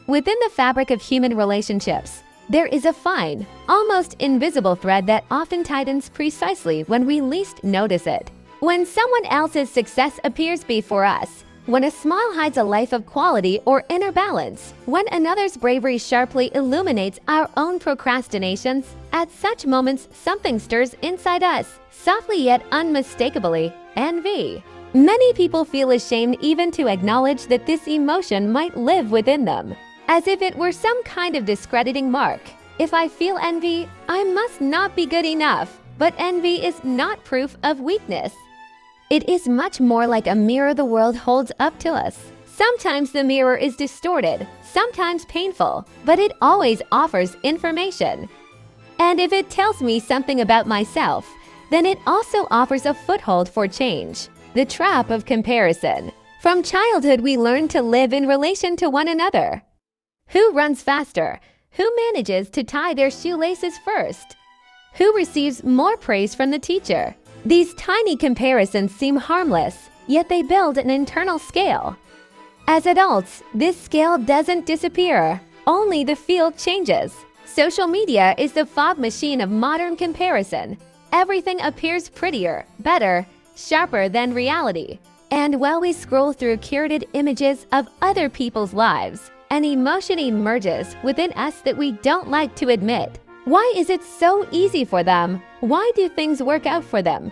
Within the fabric of human relationships, there is a fine, almost invisible thread that often tightens precisely when we least notice it. When someone else's success appears before us, when a smile hides a life of quality or inner balance, when another's bravery sharply illuminates our own procrastinations, at such moments something stirs inside us, softly yet unmistakably, envy. Many people feel ashamed even to acknowledge that this emotion might live within them, as if it were some kind of discrediting mark. If I feel envy, I must not be good enough. But envy is not proof of weakness. It is much more like a mirror the world holds up to us. Sometimes the mirror is distorted, sometimes painful, but it always offers information. And if it tells me something about myself, then it also offers a foothold for change. The trap of comparison. From childhood, we learn to live in relation to one another. Who runs faster? Who manages to tie their shoelaces first? Who receives more praise from the teacher? These tiny comparisons seem harmless, yet they build an internal scale. As adults, this scale doesn't disappear, only the field changes. Social media is the fog machine of modern comparison. Everything appears prettier, better, sharper than reality. And while we scroll through curated images of other people's lives, an emotion emerges within us that we don't like to admit. Why is it so easy for them? Why do things work out for them?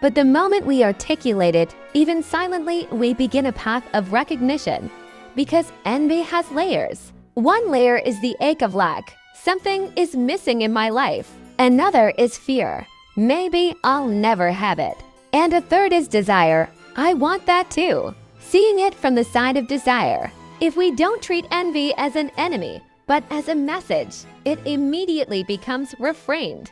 But the moment we articulate it, even silently, we begin a path of recognition. Because envy has layers. One layer is the ache of lack. Something is missing in my life. Another is fear. Maybe I'll never have it. And a third is desire. I want that too. Seeing it from the side of desire. If we don't treat envy as an enemy, but as a message, it immediately becomes refrained.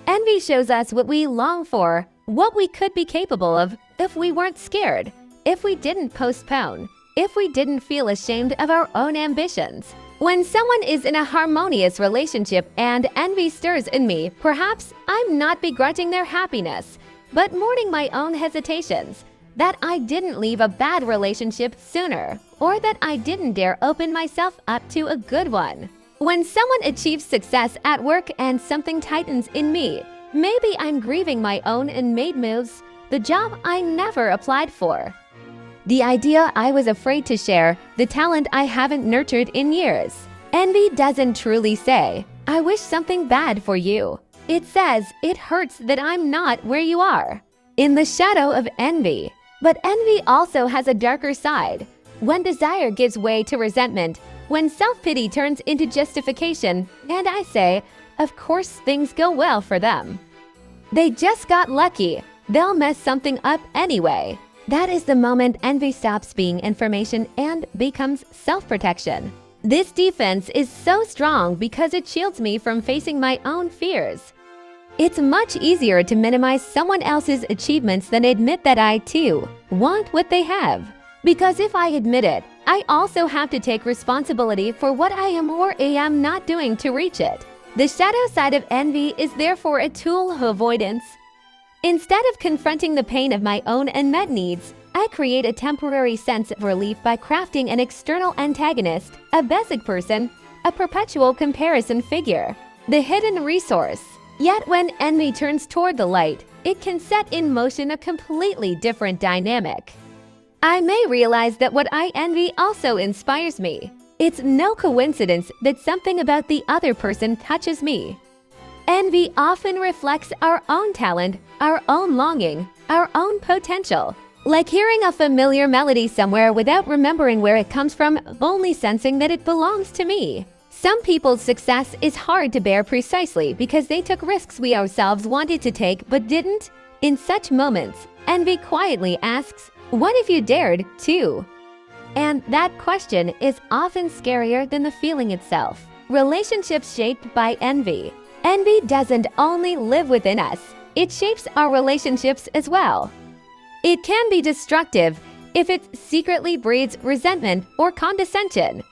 Envy shows us what we long for, what we could be capable of if we weren't scared, if we didn't postpone, if we didn't feel ashamed of our own ambitions. When someone is in a harmonious relationship and envy stirs in me, perhaps I'm not begrudging their happiness, but mourning my own hesitations, that I didn't leave a bad relationship sooner, or that I didn't dare open myself up to a good one. When someone achieves success at work and something tightens in me, maybe I'm grieving my own unmade moves, the job I never applied for. The idea I was afraid to share, the talent I haven't nurtured in years. Envy doesn't truly say, I wish something bad for you. It says, it hurts that I'm not where you are. In the shadow of envy. But envy also has a darker side. When desire gives way to resentment, when self-pity turns into justification, and I say, of course things go well for them. They just got lucky. They'll mess something up anyway. That is the moment envy stops being information and becomes self-protection. This defense is so strong because it shields me from facing my own fears. It's much easier to minimize someone else's achievements than admit that I, too, want what they have. Because if I admit it, I also have to take responsibility for what I am or am not doing to reach it. The shadow side of envy is therefore a tool of avoidance. Instead of confronting the pain of my own unmet needs, I create a temporary sense of relief by crafting an external antagonist, a basic person, a perpetual comparison figure, the hidden resource. Yet when envy turns toward the light, it can set in motion a completely different dynamic. I may realize that what I envy also inspires me. It's no coincidence that something about the other person touches me. Envy often reflects our own talent, our own longing, our own potential. Like hearing a familiar melody somewhere without remembering where it comes from, only sensing that it belongs to me. Some people's success is hard to bear precisely because they took risks we ourselves wanted to take but didn't. In such moments, envy quietly asks, what if you dared to? And that question is often scarier than the feeling itself. Relationships shaped by envy. Envy doesn't only live within us, it shapes our relationships as well. It can be destructive if it secretly breeds resentment or condescension.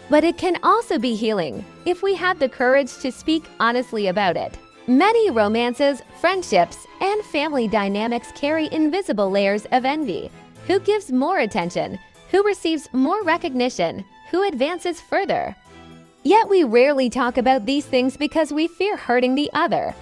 But it can also be healing if we have the courage to speak honestly about it. Many romances, friendships, and family dynamics carry invisible layers of envy. Who gives more attention? Who receives more recognition? who advances further. Yet we rarely talk about these things because we fear hurting the other.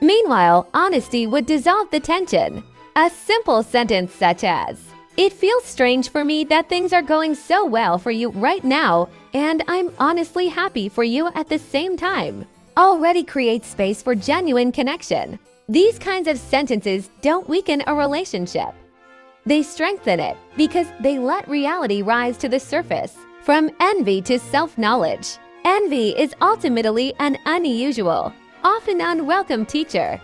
Meanwhile, honesty would dissolve the tension. A simple sentence such as, "It feels strange for me that things are going so well for you right now, and I'm honestly happy for you at the same time," already creates space for genuine connection. These kinds of sentences don't weaken a relationship. They strengthen it because they let reality rise to the surface. From envy to self-knowledge, envy is ultimately an unusual, often unwelcome teacher.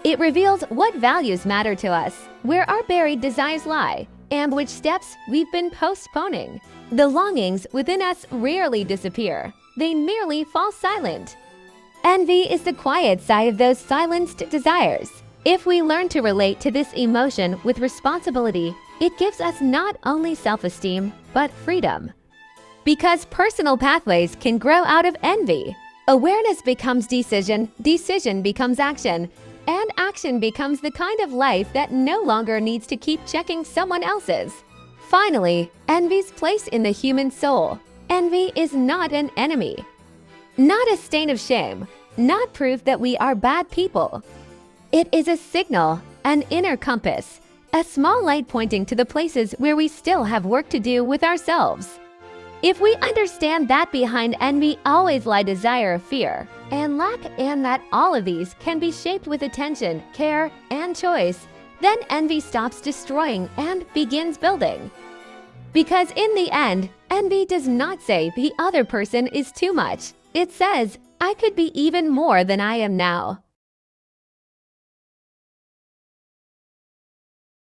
It reveals what values matter to us, where our buried desires lie, and which steps we've been postponing. The longings within us rarely disappear. They merely fall silent. Envy is the quiet side of those silenced desires. If we learn to relate to this emotion with responsibility, it gives us not only self-esteem, but freedom. Because personal pathways can grow out of envy. Awareness becomes decision, decision becomes action, and action becomes the kind of life that no longer needs to keep checking someone else's. Finally, envy's place in the human soul. Envy is not an enemy. Not a stain of shame, not proof that we are bad people. It is a signal, an inner compass, a small light pointing to the places where we still have work to do with ourselves. If we understand that behind envy always lie desire, fear, and lack, and that all of these can be shaped with attention, care, and choice, then envy stops destroying and begins building. Because in the end, envy does not say the other person is too much. It says, I could be even more than I am now.